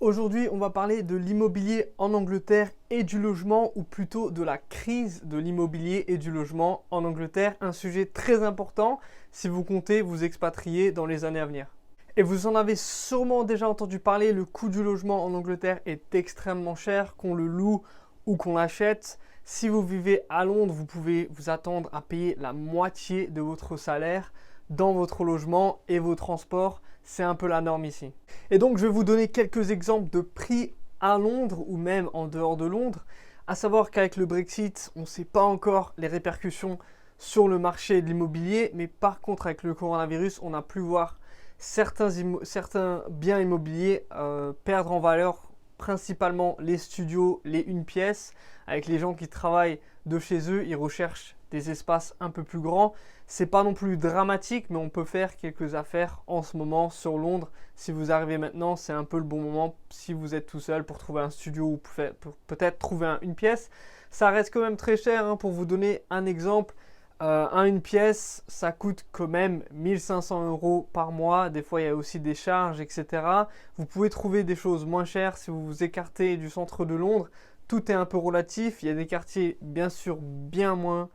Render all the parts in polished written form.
Aujourd'hui, on va parler de l'immobilier en Angleterre et du logement, ou plutôt de la crise de l'immobilier et du logement en Angleterre. Un sujet très important si vous comptez vous expatrier dans les années à venir. Et vous en avez sûrement déjà entendu parler, le coût du logement en Angleterre est extrêmement cher, qu'on le loue ou qu'on l'achète. Si vous vivez à Londres, vous pouvez vous attendre à payer la moitié de votre salaire dans votre logement et vos transports. C'est un peu la norme ici. Et donc, je vais vous donner quelques exemples de prix à Londres ou même en dehors de Londres. À savoir qu'avec le Brexit, on ne sait pas encore les répercussions sur le marché de l'immobilier, mais par contre, avec le coronavirus, on a pu voir certains biens immobiliers perdre en valeur, principalement les studios, les une pièce. Avec les gens qui travaillent de chez eux, ils recherchent des espaces un peu plus grands. C'est pas non plus dramatique, mais on peut faire quelques affaires en ce moment sur Londres. Si vous arrivez maintenant, c'est un peu le bon moment si vous êtes tout seul pour trouver un studio ou pour peut-être trouver une pièce. Ça reste quand même très cher, hein. Pour vous donner un exemple, une pièce, ça coûte quand même 1500 € par mois. Des fois, il y a aussi des charges, etc. Vous pouvez trouver des choses moins chères si vous vous écartez du centre de Londres. Tout est un peu relatif. Il y a des quartiers, bien sûr, bien moins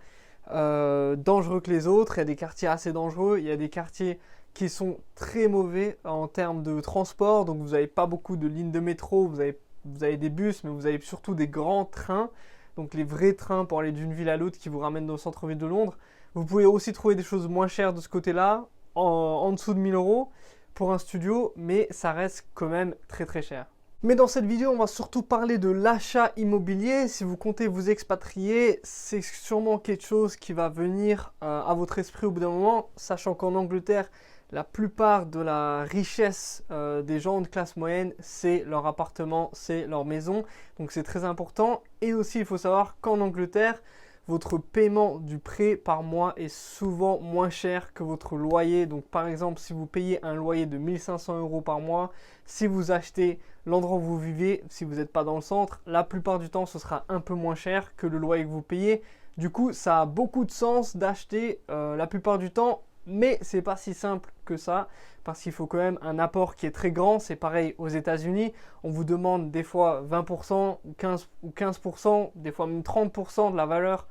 dangereux que les autres. Il y a des quartiers assez dangereux. Il y a des quartiers qui sont très mauvais en termes de transport. Donc, vous n'avez pas beaucoup de lignes de métro. Vous avez des bus, mais vous avez surtout des grands trains. Donc les vrais trains pour aller d'une ville à l'autre qui vous ramènent dans le centre-ville de Londres. Vous pouvez aussi trouver des choses moins chères de ce côté-là, en dessous de 1000 € pour un studio, mais ça reste quand même très très cher. Mais dans cette vidéo, on va surtout parler de l'achat immobilier. Si vous comptez vous expatrier, c'est sûrement quelque chose qui va venir à votre esprit au bout d'un moment, sachant qu'en Angleterre, la plupart de la richesse des gens de classe moyenne, c'est leur appartement, c'est leur maison. Donc c'est très important. Et aussi, il faut savoir qu'en Angleterre, votre paiement du prêt par mois est souvent moins cher que votre loyer. Donc par exemple, si vous payez un loyer de 1500 € par mois, si vous achetez l'endroit où vous vivez, si vous n'êtes pas dans le centre, la plupart du temps, ce sera un peu moins cher que le loyer que vous payez. Du coup, ça a beaucoup de sens d'acheter la plupart du temps. Mais c'est pas si simple que ça, parce qu'il faut quand même un apport qui est très grand. C'est pareil aux États-Unis, on vous demande des fois 20% ou 15%, des fois même 30% de la valeur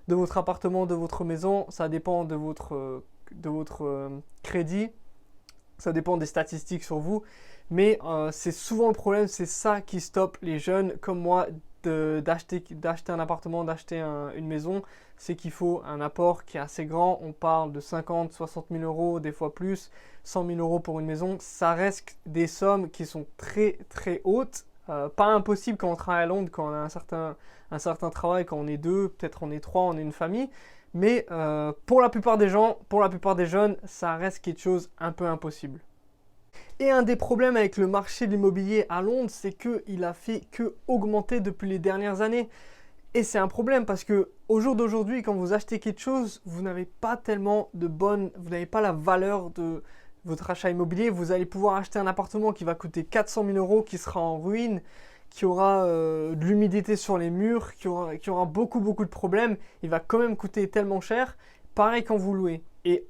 de votre appartement, de votre maison. Ça dépend de votre crédit, ça dépend des statistiques sur vous. Mais c'est souvent le problème, c'est ça qui stoppe les jeunes comme moi d'acheter un appartement, d'acheter une maison. C'est qu'il faut un apport qui est assez grand. On parle de 50, 60 000 €, des fois plus, 100 000 € pour une maison. Ça reste des sommes qui sont très très hautes. Pas impossible quand on travaille à Londres, quand on a un certain travail, quand on est deux, peut-être on est trois, on est une famille. Mais pour la plupart des gens, pour la plupart des jeunes, ça reste quelque chose un peu impossible. Et un des problèmes avec le marché de l'immobilier à Londres, c'est qu'il a fait que augmenter depuis les dernières années. Et c'est un problème parce que au jour d'aujourd'hui, quand vous achetez quelque chose, vous n'avez pas la valeur de votre achat immobilier. Vous allez pouvoir acheter un appartement qui va coûter 400 000 €, qui sera en ruine, qui aura de l'humidité sur les murs, qui aura beaucoup de problèmes. Il va quand même coûter tellement cher. Pareil quand vous louez. Et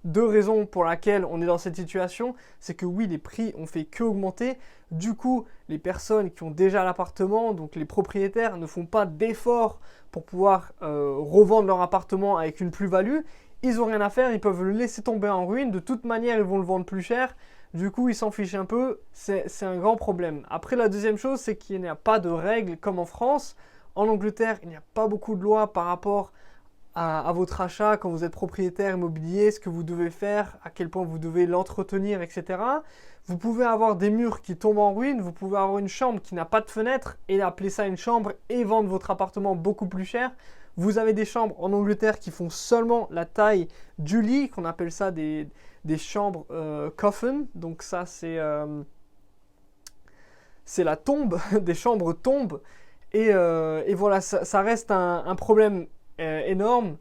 deux raisons pour lesquelles on est dans cette situation, c'est que oui, les prix ont fait que augmenter. Du coup, les personnes qui ont déjà l'appartement, donc les propriétaires, ne font pas d'efforts pour pouvoir revendre leur appartement avec une plus-value. Ils n'ont rien à faire, ils peuvent le laisser tomber en ruine. De toute manière, ils vont le vendre plus cher. Du coup, ils s'en fichent un peu. C'est un grand problème. Après, la deuxième chose, c'est qu'il n'y a pas de règles comme en France. En Angleterre, il n'y a pas beaucoup de lois par rapport à votre achat quand vous êtes propriétaire immobilier, ce que vous devez faire, à quel point vous devez l'entretenir, etc. Vous pouvez avoir des murs qui tombent en ruine, vous pouvez avoir une chambre qui n'a pas de fenêtre et appeler ça une chambre et vendre votre appartement beaucoup plus cher. Vous avez des chambres en Angleterre qui font seulement la taille du lit, qu'on appelle ça des chambres coffin. Donc ça, c'est la tombe, des chambres tombes. Et voilà, ça reste un problème énorme.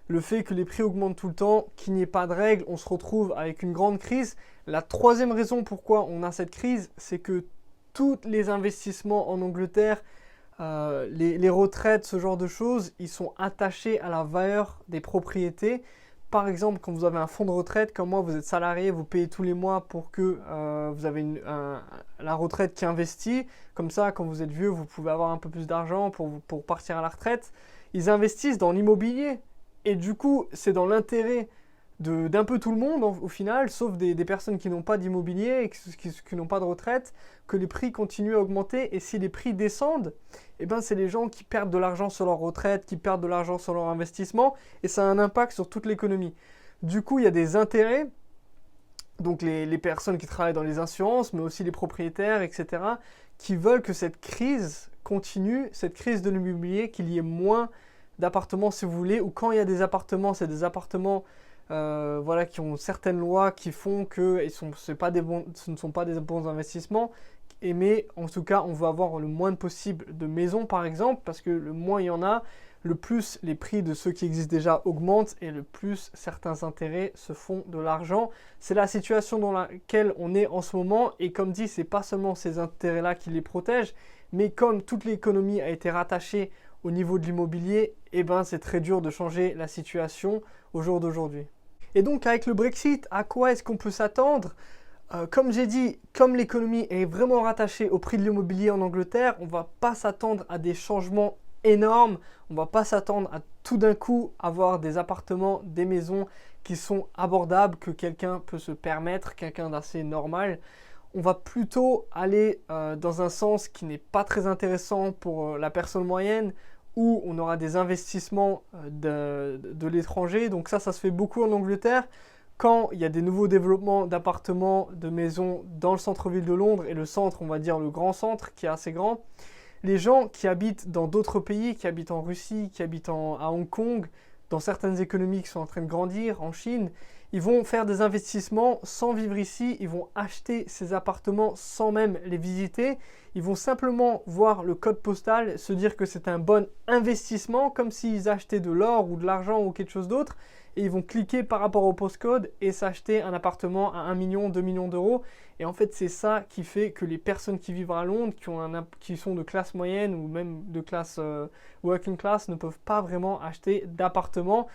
Le fait que les prix augmentent tout le temps, qu'il n'y ait pas de règles, on se retrouve avec une grande crise. La troisième raison pourquoi on a cette crise, c'est que tous les investissements en Angleterre, les retraites, ce genre de choses, ils sont attachés à la valeur des propriétés. par exemple, quand vous avez un fonds de retraite, comme moi, vous êtes salarié, vous payez tous les mois pour que vous avez la retraite qui investit. Comme ça, quand vous êtes vieux, vous pouvez avoir un peu plus d'argent pour partir à la retraite. Ils investissent dans l'immobilier. Et du coup, c'est dans l'intérêt d'un peu tout le monde au final, sauf des personnes qui n'ont pas d'immobilier et qui n'ont pas de retraite, que les prix continuent à augmenter. Et si les prix descendent, eh ben, c'est les gens qui perdent de l'argent sur leur retraite, qui perdent de l'argent sur leur investissement, et ça a un impact sur toute l'économie. Du coup, il y a des intérêts, donc les personnes qui travaillent dans les assurances, mais aussi les propriétaires, etc., qui veulent que cette crise continue, cette crise de l'immobilier, qu'il y ait moins d'appartements si vous voulez, ou quand il y a des appartements, c'est des appartements voilà, qui ont certaines lois qui font que ce ne sont pas des bons investissements, mais en tout cas on veut avoir le moins possible de maisons par exemple, parce que le moins il y en a, le plus les prix de ceux qui existent déjà augmentent et le plus certains intérêts se font de l'argent. C'est la situation dans laquelle on est en ce moment, et comme dit, c'est pas seulement ces intérêts-là qui les protègent, mais comme toute l'économie a été rattachée au niveau de l'immobilier, eh ben c'est très dur de changer la situation au jour d'aujourd'hui. Et donc avec le Brexit, à quoi est-ce qu'on peut s'attendre ? Comme j'ai dit, comme l'économie est vraiment rattachée au prix de l'immobilier en Angleterre, on ne va pas s'attendre à des changements énormes. On ne va pas s'attendre à tout d'un coup avoir des appartements, des maisons qui sont abordables, que quelqu'un peut se permettre, quelqu'un d'assez normal. On va plutôt aller dans un sens qui n'est pas très intéressant pour la personne moyenne, où on aura des investissements de l'étranger. Donc ça se fait beaucoup en Angleterre. Quand il y a des nouveaux développements d'appartements, de maisons dans le centre-ville de Londres, et le centre, on va dire le grand centre, qui est assez grand, les gens qui habitent dans d'autres pays, qui habitent en Russie, qui habitent à Hong Kong, dans certaines économies qui sont en train de grandir, en Chine, ils vont faire des investissements sans vivre ici, ils vont acheter ces appartements sans même les visiter, ils vont simplement voir le code postal, se dire que c'est un bon investissement, comme s'ils achetaient de l'or ou de l'argent ou quelque chose d'autre, et ils vont cliquer par rapport au postcode et s'acheter un appartement à 1 million, 2 millions d'euros. Et en fait, c'est ça qui fait que les personnes qui vivent à Londres, qui sont de classe moyenne ou même de classe working class, ne peuvent pas vraiment acheter d'appartement.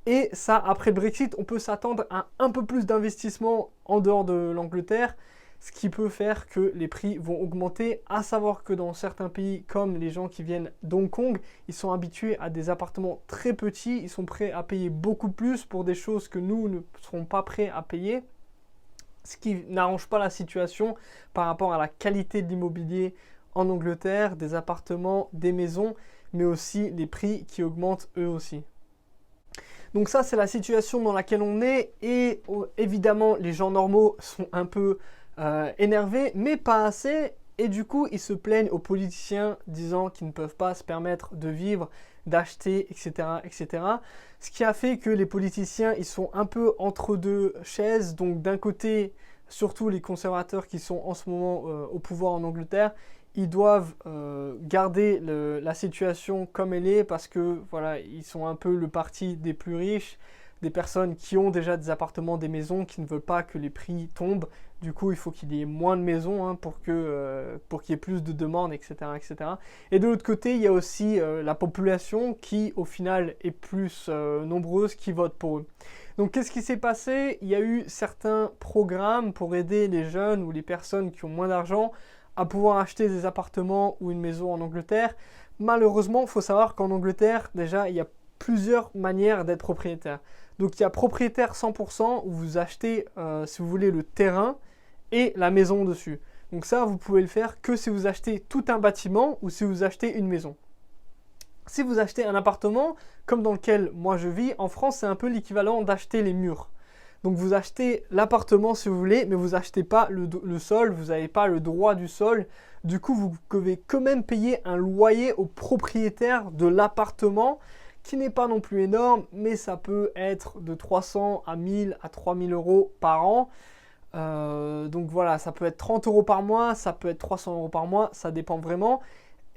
Et ça, après le Brexit, on peut s'attendre à un peu plus d'investissement en dehors de l'Angleterre, ce qui peut faire que les prix vont augmenter. À savoir que dans certains pays, comme les gens qui viennent d'Hong Kong, ils sont habitués à des appartements très petits, ils sont prêts à payer beaucoup plus pour des choses que nous ne serons pas prêts à payer, ce qui n'arrange pas la situation par rapport à la qualité de l'immobilier en Angleterre, des appartements, des maisons, mais aussi les prix qui augmentent eux aussi. Donc ça, c'est la situation dans laquelle on est, et évidemment, les gens normaux sont un peu énervés, mais pas assez, et du coup, ils se plaignent aux politiciens disant qu'ils ne peuvent pas se permettre de vivre, d'acheter, etc., etc. Ce qui a fait que les politiciens, ils sont un peu entre deux chaises. Donc d'un côté, surtout les conservateurs qui sont en ce moment au pouvoir en Angleterre, ils doivent garder la situation comme elle est, parce que voilà, ils sont un peu le parti des plus riches, des personnes qui ont déjà des appartements, des maisons, qui ne veulent pas que les prix tombent. Du coup, il faut qu'il y ait moins de maisons pour qu'il y ait plus de demandes, etc., etc. Et de l'autre côté, il y a aussi la population qui, au final, est plus nombreuse, qui vote pour eux. Donc, qu'est-ce qui s'est passé ? Il y a eu certains programmes pour aider les jeunes ou les personnes qui ont moins d'argent à pouvoir acheter des appartements ou une maison en Angleterre. Malheureusement, il faut savoir qu'en Angleterre, déjà, il y a plusieurs manières d'être propriétaire. Donc il y a propriétaire 100% où vous achetez, si vous voulez, le terrain et la maison dessus. Donc ça, vous pouvez le faire que si vous achetez tout un bâtiment ou si vous achetez une maison. Si vous achetez un appartement, comme dans lequel moi je vis, en France, c'est un peu l'équivalent d'acheter les murs. Donc vous achetez l'appartement si vous voulez, mais vous n'achetez pas le sol, vous n'avez pas le droit du sol. Du coup, vous devez quand même payer un loyer au propriétaire de l'appartement, qui n'est pas non plus énorme, mais ça peut être de 300 à 1000 à 3000 euros par an. Donc voilà, ça peut être 30 euros par mois, ça peut être 300 euros par mois, ça dépend vraiment.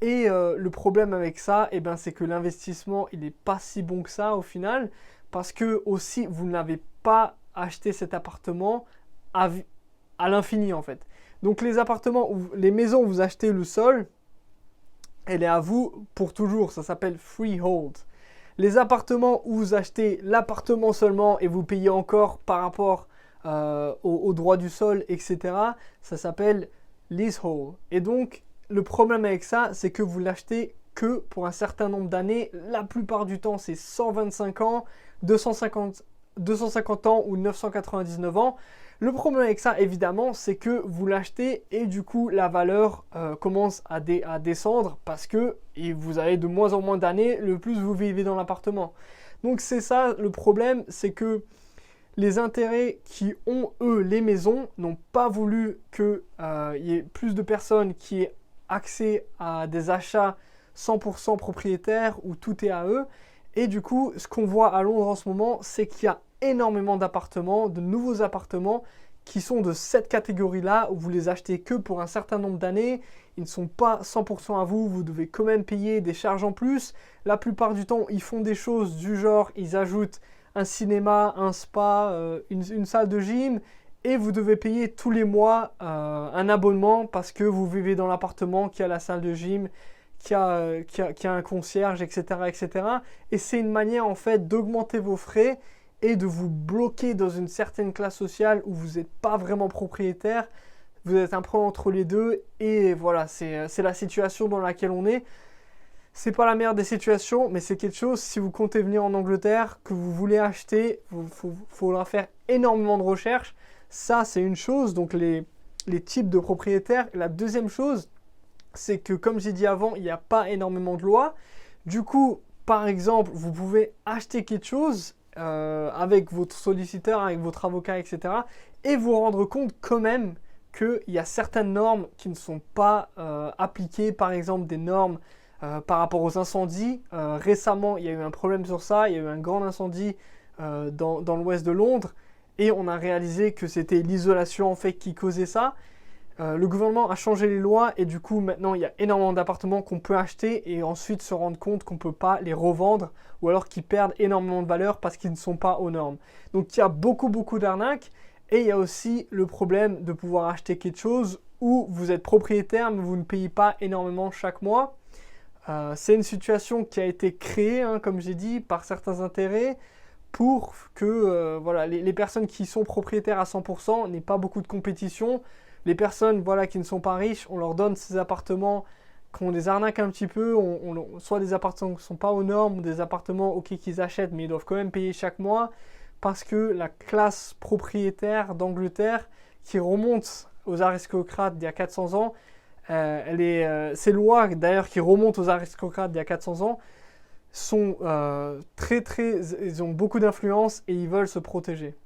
Et le problème avec ça, c'est que l'investissement, il n'est pas si bon que ça au final, parce que aussi, vous n'avez pas acheté cet appartement à l'infini en fait. Donc les appartements, les maisons où vous achetez le sol, elle est à vous pour toujours, ça s'appelle freehold. Les appartements où vous achetez l'appartement seulement et vous payez encore par rapport au droit du sol, etc. Ça s'appelle leasehold. Et donc, le problème avec ça, c'est que vous l'achetez que pour un certain nombre d'années. La plupart du temps, c'est 125 ans, 250 ans ou 999 ans. Le problème avec ça, évidemment, c'est que vous l'achetez et du coup, la valeur commence à descendre parce que vous avez de moins en moins d'années, le plus vous vivez dans l'appartement. Donc, c'est ça le problème, c'est que les intérêts qui ont, eux, les maisons, n'ont pas voulu qu'il y ait plus de personnes qui aient accès à des achats 100% propriétaires où tout est à eux. Et du coup, ce qu'on voit à Londres en ce moment, c'est qu'il y a énormément d'appartements, de nouveaux appartements qui sont de cette catégorie-là où vous les achetez que pour un certain nombre d'années. Ils ne sont pas 100% à vous, vous devez quand même payer des charges en plus. La plupart du temps, ils font des choses du genre, ils ajoutent un cinéma, un spa, une salle de gym et vous devez payer tous les mois un abonnement parce que vous vivez dans l'appartement qui a la salle de gym, qui a un concierge, etc., etc. Et c'est une manière en fait d'augmenter vos frais et de vous bloquer dans une certaine classe sociale où vous n'êtes pas vraiment propriétaire. Vous êtes un peu entre les deux et voilà, c'est la situation dans laquelle on est. C'est pas la meilleure des situations, mais c'est quelque chose, si vous comptez venir en Angleterre, que vous voulez acheter, il faudra faire énormément de recherches. Ça, c'est une chose, donc les types de propriétaires. La deuxième chose, c'est que comme j'ai dit avant, il n'y a pas énormément de lois. Du coup, par exemple, vous pouvez acheter quelque chose avec votre solliciteur, avec votre avocat, etc. et vous rendre compte quand même qu'il y a certaines normes qui ne sont pas appliquées, par exemple des normes par rapport aux incendies. Récemment, il y a eu un problème sur ça, il y a eu un grand incendie dans l'ouest de Londres et on a réalisé que c'était l'isolation en fait qui causait ça. Le gouvernement a changé les lois et du coup maintenant il y a énormément d'appartements qu'on peut acheter et ensuite se rendre compte qu'on ne peut pas les revendre ou alors qu'ils perdent énormément de valeur parce qu'ils ne sont pas aux normes. Donc il y a beaucoup d'arnaques et il y a aussi le problème de pouvoir acheter quelque chose où vous êtes propriétaire mais vous ne payez pas énormément chaque mois. C'est une situation qui a été créée, comme j'ai dit, par certains intérêts pour que voilà, les personnes qui sont propriétaires à 100% n'aient pas beaucoup de compétition. Les personnes voilà, qui ne sont pas riches, on leur donne ces appartements qu'on les arnaque un petit peu, soit des appartements qui ne sont pas aux normes, ou des appartements qu'ils achètent mais ils doivent quand même payer chaque mois parce que la classe propriétaire d'Angleterre qui remonte aux aristocrates d'il y a 400 ans, ces lois d'ailleurs qui remontent aux aristocrates d'il y a 400 ans sont ils ont beaucoup d'influence et ils veulent se protéger.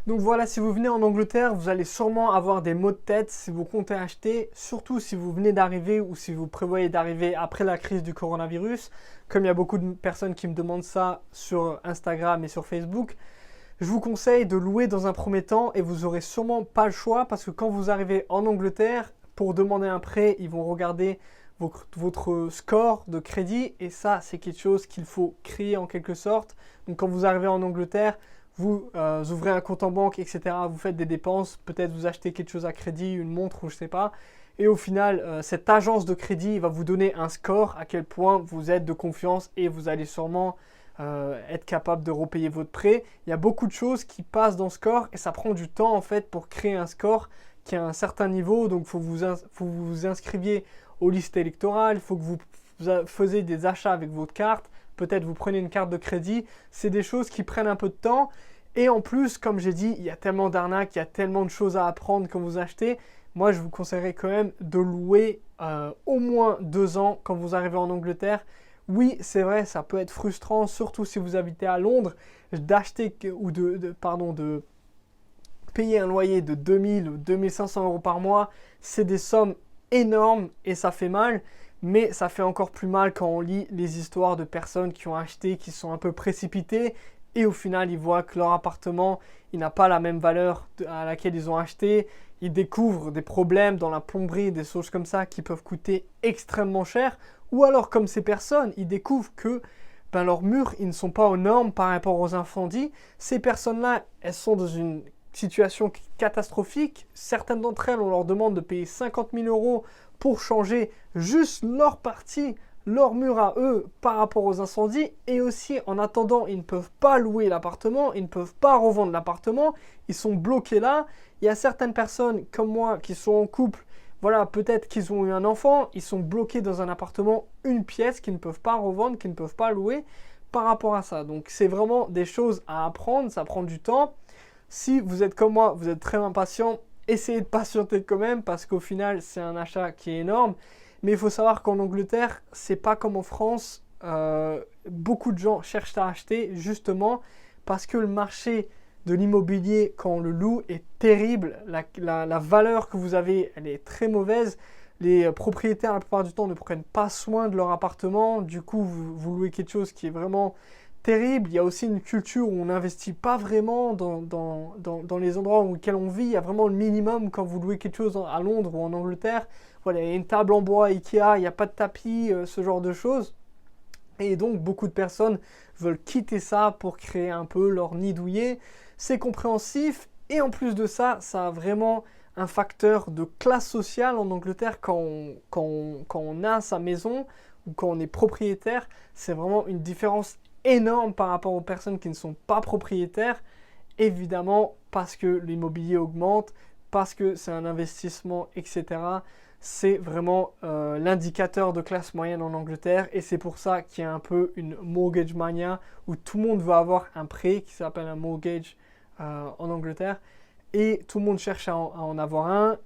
Donc voilà, si vous venez en Angleterre, vous allez sûrement avoir des maux de tête si vous comptez acheter, surtout si vous venez d'arriver ou si vous prévoyez d'arriver après la crise du coronavirus. Comme il y a beaucoup de personnes qui me demandent ça sur Instagram et sur Facebook, je vous conseille de louer dans un premier temps et vous n'aurez sûrement pas le choix parce que quand vous arrivez en Angleterre, pour demander un prêt, ils vont regarder votre score de crédit et ça, c'est quelque chose qu'il faut créer en quelque sorte. Donc quand vous arrivez en Angleterre, vous ouvrez un compte en banque, etc. Vous faites des dépenses, peut-être vous achetez quelque chose à crédit, une montre ou je ne sais pas. Et au final, cette agence de crédit va vous donner un score à quel point vous êtes de confiance et vous allez sûrement être capable de repayer votre prêt. Il y a beaucoup de choses qui passent dans ce score et ça prend du temps en fait pour créer un score qui a un certain niveau. Donc il faut que vous vous inscriviez aux listes électorales, il faut que vous faisiez des achats avec votre carte. Peut-être vous prenez une carte de crédit, c'est des choses qui prennent un peu de temps. Et en plus, comme j'ai dit, il y a tellement d'arnaques, il y a tellement de choses à apprendre quand vous achetez. Moi, je vous conseillerais quand même de louer au moins 2 ans quand vous arrivez en Angleterre. Oui, c'est vrai, ça peut être frustrant, surtout si vous habitez à Londres, d'acheter ou de payer un loyer de 2000 ou 2500 euros par mois. C'est des sommes énormes et ça fait mal. Mais ça fait encore plus mal quand on lit les histoires de personnes qui ont acheté, qui sont un peu précipitées et au final ils voient que leur appartement il n'a pas la même valeur à laquelle ils ont acheté. Ils découvrent des problèmes dans la plomberie, des choses comme ça qui peuvent coûter extrêmement cher. Ou alors comme ces personnes, ils découvrent que leurs murs ils ne sont pas aux normes par rapport aux incendies. Ces personnes-là, elles sont dans une situation catastrophique. Certaines d'entre elles, on leur demande de payer 50 000 euros pour changer juste leur partie, leur mur à eux par rapport aux incendies, et aussi en attendant, ils ne peuvent pas louer l'appartement, ils ne peuvent pas revendre l'appartement, ils sont bloqués là. Il y a certaines personnes comme moi qui sont en couple, voilà, peut-être qu'ils ont eu un enfant, ils sont bloqués dans un appartement, une pièce qu'ils ne peuvent pas revendre, qu'ils ne peuvent pas louer par rapport à ça. Donc c'est vraiment des choses à apprendre, ça prend du temps. Si vous êtes comme moi, vous êtes très impatient, essayez de patienter quand même parce qu'au final c'est un achat qui est énorme. Mais il faut savoir qu'en Angleterre, c'est pas comme en France. Beaucoup de gens cherchent à acheter justement parce que le marché de l'immobilier, quand on le loue, est terrible. La valeur que vous avez, elle est très mauvaise. Les propriétaires, la plupart du temps, ne prennent pas soin de leur appartement. Du coup, vous louez quelque chose qui est vraiment terrible. Il y a aussi une culture où on n'investit pas vraiment dans les endroits auxquels on vit. Il y a vraiment le minimum quand vous louez quelque chose à Londres ou en Angleterre. Voilà, il y a une table en bois Ikea, il n'y a pas de tapis, ce genre de choses. Et donc, beaucoup de personnes veulent quitter ça pour créer un peu leur nid douillet. C'est compréhensif. Et en plus de ça, ça a vraiment un facteur de classe sociale en Angleterre quand on a sa maison ou quand on est propriétaire. C'est vraiment une différence énorme par rapport aux personnes qui ne sont pas propriétaires. Évidemment, parce que l'immobilier augmente, parce que c'est un investissement, etc. C'est vraiment l'indicateur de classe moyenne en Angleterre et c'est pour ça qu'il y a un peu une mortgage mania où tout le monde veut avoir un prêt qui s'appelle un mortgage en Angleterre et tout le monde cherche à en avoir un.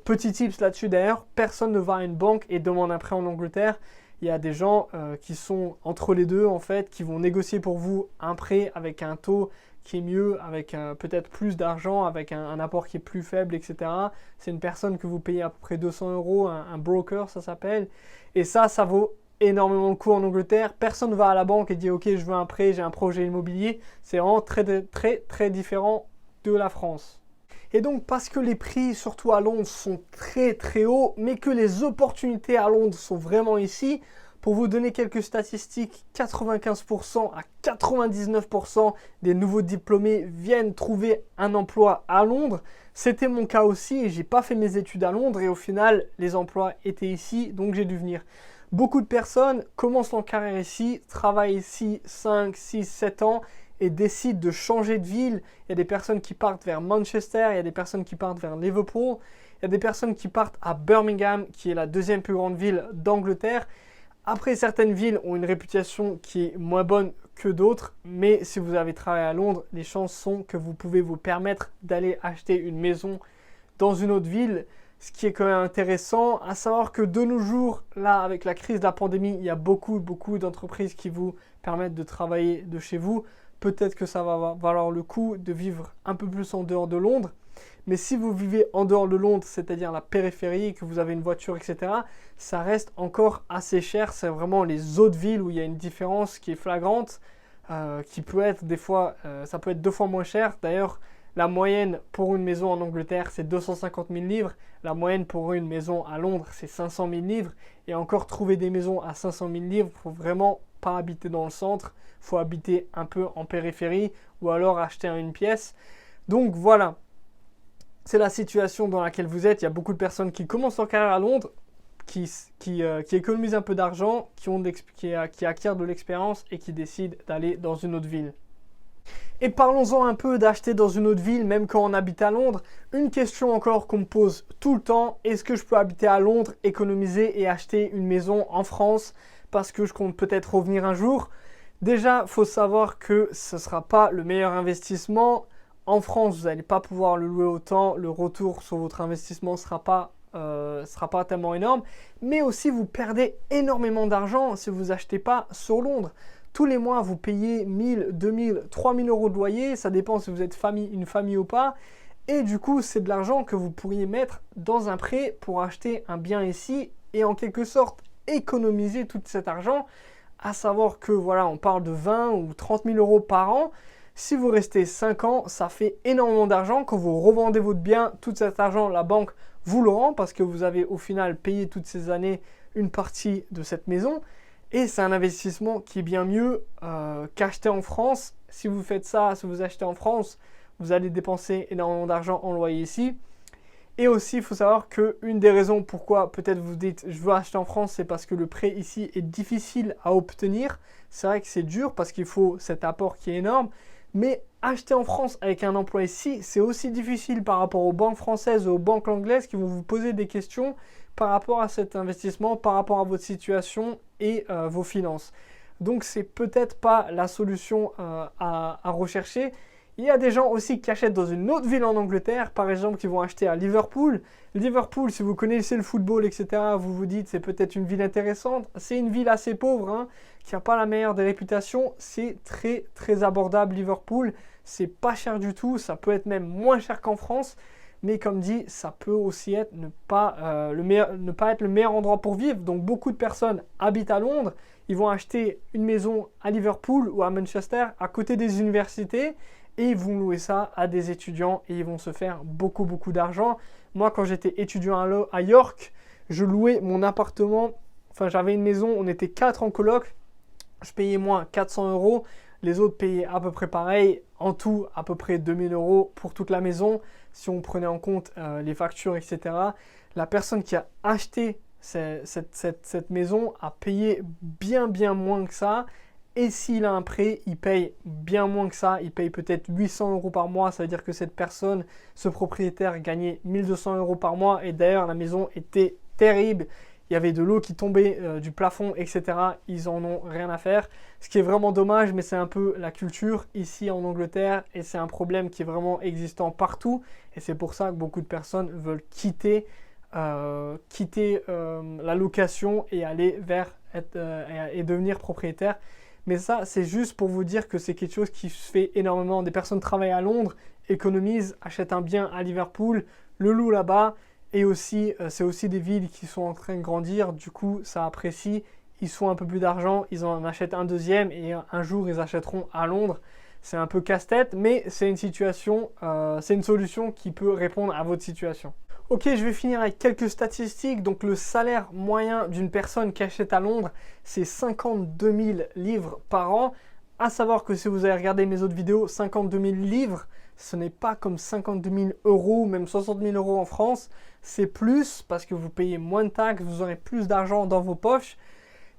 Petit tips là-dessus d'ailleurs, personne ne va à une banque et demande un prêt en Angleterre. Il y a des gens qui sont entre les deux en fait, qui vont négocier pour vous un prêt avec un taux qui est mieux, avec peut-être plus d'argent, avec un apport qui est plus faible, etc. C'est une personne que vous payez à peu près 200 €, un broker ça s'appelle. Et ça vaut énormément le coup en Angleterre. Personne ne va à la banque et dit ok je veux un prêt, j'ai un projet immobilier. C'est vraiment très différent de la France. Et donc parce que les prix, surtout à Londres, sont très hauts, mais que les opportunités à Londres sont vraiment ici, pour vous donner quelques statistiques, 95% à 99% des nouveaux diplômés viennent trouver un emploi à Londres. C'était mon cas aussi et j'ai pas fait mes études à Londres et au final, les emplois étaient ici, donc j'ai dû venir. Beaucoup de personnes commencent leur carrière ici, travaillent ici 5, 6, 7 ans et décident de changer de ville. Il y a des personnes qui partent vers Manchester, il y a des personnes qui partent vers Liverpool, il y a des personnes qui partent à Birmingham, qui est la deuxième plus grande ville d'Angleterre. Après, certaines villes ont une réputation qui est moins bonne que d'autres, mais si vous avez travaillé à Londres, les chances sont que vous pouvez vous permettre d'aller acheter une maison dans une autre ville, ce qui est quand même intéressant. À savoir que de nos jours, là, avec la crise de la pandémie, il y a beaucoup d'entreprises qui vous permettent de travailler de chez vous. Peut-être que ça va valoir le coup de vivre un peu plus en dehors de Londres. Mais si vous vivez en dehors de Londres, c'est-à-dire la périphérie, que vous avez une voiture, etc., ça reste encore assez cher. C'est vraiment les autres villes où il y a une différence qui est flagrante, qui peut être des fois, ça peut être 2 fois moins cher. D'ailleurs, la moyenne pour une maison en Angleterre, c'est 250 000 livres. La moyenne pour une maison à Londres, c'est 500 000 livres. Et encore, trouver des maisons à 500 000 livres, il ne faut vraiment pas habiter dans le centre. Il faut habiter un peu en périphérie ou alors acheter une pièce. Donc voilà. C'est la situation dans laquelle vous êtes. Il y a beaucoup de personnes qui commencent leur carrière à Londres, qui économisent un peu d'argent, qui acquièrent de l'expérience et qui décident d'aller dans une autre ville. Et parlons-en un peu d'acheter dans une autre ville, même quand on habite à Londres. Une question encore qu'on me pose tout le temps, est-ce que je peux habiter à Londres, économiser et acheter une maison en France parce que je compte peut-être revenir un jour? Déjà, il faut savoir que ce ne sera pas le meilleur investissement. En France, vous n'allez pas pouvoir le louer autant, le retour sur votre investissement ne sera pas tellement énorme, mais aussi vous perdez énormément d'argent si vous n'achetez pas sur Londres. Tous les mois, vous payez 1000, 2000, 3000 € de loyer, ça dépend si vous êtes une famille ou pas, et du coup, c'est de l'argent que vous pourriez mettre dans un prêt pour acheter un bien ici et en quelque sorte économiser tout cet argent, à savoir que voilà, on parle de 20 ou 30 000 € par an. Si vous restez 5 ans, ça fait énormément d'argent. Quand vous revendez votre bien, tout cet argent, la banque vous le rend parce que vous avez au final payé toutes ces années une partie de cette maison. Et c'est un investissement qui est bien mieux qu'acheter en France. Si vous faites ça, si vous achetez en France, vous allez dépenser énormément d'argent en loyer ici. Et aussi, il faut savoir qu'une des raisons pourquoi peut-être vous dites je veux acheter en France, c'est parce que le prêt ici est difficile à obtenir. C'est vrai que c'est dur parce qu'il faut cet apport qui est énorme. Mais acheter en France avec un emploi ici, c'est aussi difficile par rapport aux banques françaises ou aux banques anglaises qui vont vous poser des questions par rapport à cet investissement, par rapport à votre situation et vos finances. Donc, c'est peut-être pas la solution à rechercher. Il y a des gens aussi qui achètent dans une autre ville en Angleterre, par exemple, qui vont acheter à Liverpool. Liverpool, si vous connaissez le football, etc., vous vous dites c'est peut-être une ville intéressante. C'est une ville assez pauvre, hein, qui n'a pas la meilleure des réputations. C'est très, très abordable, Liverpool. C'est pas cher du tout. Ça peut être même moins cher qu'en France. Mais comme dit, ça peut aussi être ne pas être le meilleur endroit pour vivre. Donc, beaucoup de personnes habitent à Londres. Ils vont acheter une maison à Liverpool ou à Manchester, à côté des universités. Et ils vont louer ça à des étudiants et ils vont se faire beaucoup, beaucoup d'argent. Moi, quand j'étais étudiant à York, je louais mon appartement. Enfin, j'avais une maison, on était 4 en coloc. Je payais moins 400 €. Les autres payaient à peu près pareil. En tout, à peu près 2000 € pour toute la maison, si on prenait en compte les factures, etc. La personne qui a acheté cette maison a payé bien, bien moins que ça. Et s'il a un prêt, il paye bien moins que ça. Il paye peut-être 800 € par mois. Ça veut dire que cette personne, ce propriétaire, gagnait 1200 € par mois. Et d'ailleurs, la maison était terrible. Il y avait de l'eau qui tombait du plafond, etc. Ils en ont rien à faire. Ce qui est vraiment dommage, mais c'est un peu la culture ici en Angleterre. Et c'est un problème qui est vraiment existant partout. Et c'est pour ça que beaucoup de personnes veulent quitter la location et aller et devenir propriétaire. Mais ça, c'est juste pour vous dire que c'est quelque chose qui se fait énormément. Des personnes travaillent à Londres, économisent, achètent un bien à Liverpool, le louent là-bas. Et aussi, c'est aussi des villes qui sont en train de grandir. Du coup, ça apprécie. Ils font un peu plus d'argent, ils en achètent un deuxième et un jour, ils achèteront à Londres. C'est un peu casse-tête, mais c'est une solution qui peut répondre à votre situation. Ok, je vais finir avec quelques statistiques. Donc, le salaire moyen d'une personne qui achète à Londres, c'est 52 000 livres par an. À savoir que si vous avez regardé mes autres vidéos, 52 000 livres, ce n'est pas comme 52 000 €, même 60 000 € en France. C'est plus parce que vous payez moins de taxes, vous aurez plus d'argent dans vos poches.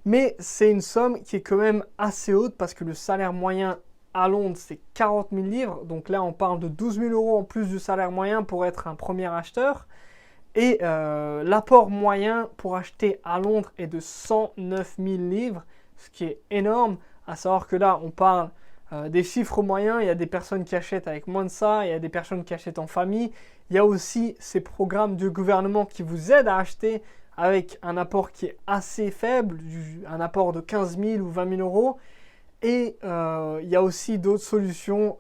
Mais c'est une somme qui est quand même assez haute parce que le salaire moyen à Londres, c'est 40 000 livres. Donc là, on parle de 12 000 € en plus du salaire moyen pour être un premier acheteur. Et l'apport moyen pour acheter à Londres est de 109 000 livres, ce qui est énorme. À savoir que là, on parle des chiffres moyens. Il y a des personnes qui achètent avec moins de ça. Il y a des personnes qui achètent en famille. Il y a aussi ces programmes du gouvernement qui vous aident à acheter avec un apport qui est assez faible, un apport de 15 000 ou 20 000 €. Et il y a aussi d'autres solutions,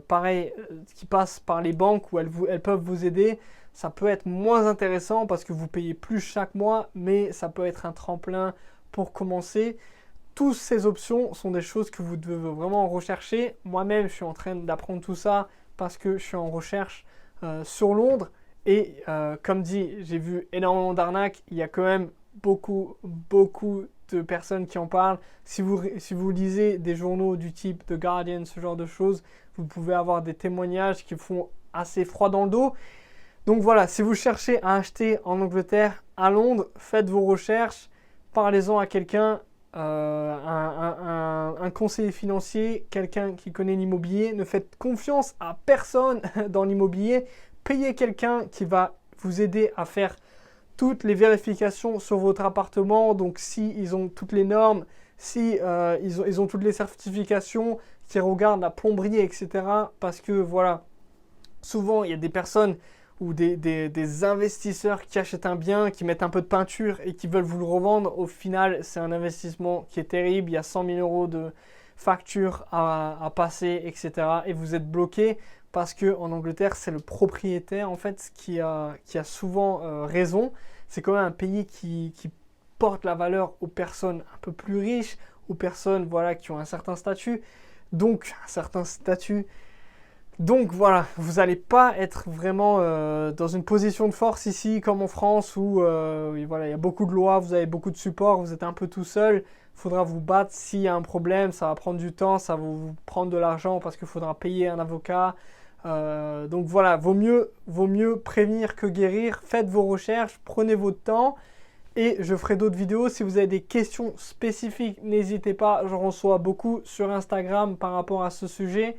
pareil, qui passent par les banques où elles peuvent vous aider. Ça peut être moins intéressant parce que vous payez plus chaque mois, mais ça peut être un tremplin pour commencer. Toutes ces options sont des choses que vous devez vraiment rechercher. Moi-même, je suis en train d'apprendre tout ça parce que je suis en recherche sur Londres. Et comme dit, j'ai vu énormément d'arnaques. Il y a quand même beaucoup de personnes qui en parlent. Si vous lisez des journaux du type The Guardian, ce genre de choses, vous pouvez avoir des témoignages qui font assez froid dans le dos. Donc voilà, si vous cherchez à acheter en Angleterre, à Londres, faites vos recherches, parlez-en à quelqu'un, un conseiller financier, quelqu'un qui connaît l'immobilier. Ne faites confiance à personne dans l'immobilier. Payez quelqu'un qui va vous aider à faire toutes les vérifications sur votre appartement. Donc si ils ont toutes les normes, si ils ont toutes les certifications, qui regardent la plomberie, etc. Parce que voilà, souvent il y a des personnes ou des investisseurs qui achètent un bien, qui mettent un peu de peinture et qui veulent vous le revendre. Au final, c'est un investissement qui est terrible. Il y a 100 000 € de factures à passer, etc. Et vous êtes bloqué parce qu'en Angleterre, c'est le propriétaire en fait qui a souvent raison. C'est quand même un pays qui porte la valeur aux personnes un peu plus riches, aux personnes voilà, qui ont un certain statut. Donc voilà, vous n'allez pas être vraiment dans une position de force ici comme en France où voilà, il y a beaucoup de lois, vous avez beaucoup de support, vous êtes un peu tout seul. Il faudra vous battre s'il y a un problème, ça va prendre du temps, ça va vous prendre de l'argent parce qu'il faudra payer un avocat, Donc voilà, vaut mieux prévenir que guérir. Faites vos recherches, prenez votre temps et je ferai d'autres vidéos. Si vous avez des questions spécifiques, n'hésitez pas. J'en reçois beaucoup sur Instagram par rapport à ce sujet.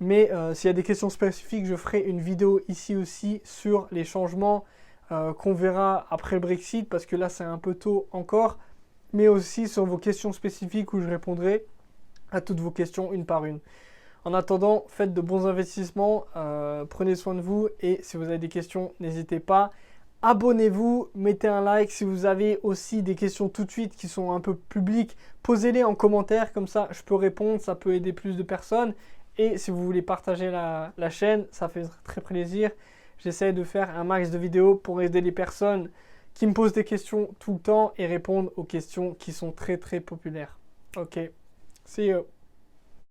Mais s'il y a des questions spécifiques, je ferai une vidéo ici aussi sur les changements qu'on verra après le Brexit, parce que là c'est un peu tôt encore, mais aussi sur vos questions spécifiques où je répondrai à toutes vos questions une par une. En attendant, faites de bons investissements, prenez soin de vous et si vous avez des questions, n'hésitez pas. Abonnez-vous, mettez un like. Si vous avez aussi des questions tout de suite qui sont un peu publiques, posez-les en commentaire, comme ça je peux répondre, ça peut aider plus de personnes. Et si vous voulez partager la chaîne, ça fait très plaisir. J'essaie de faire un max de vidéos pour aider les personnes qui me posent des questions tout le temps et répondre aux questions qui sont très populaires. Ok, see you.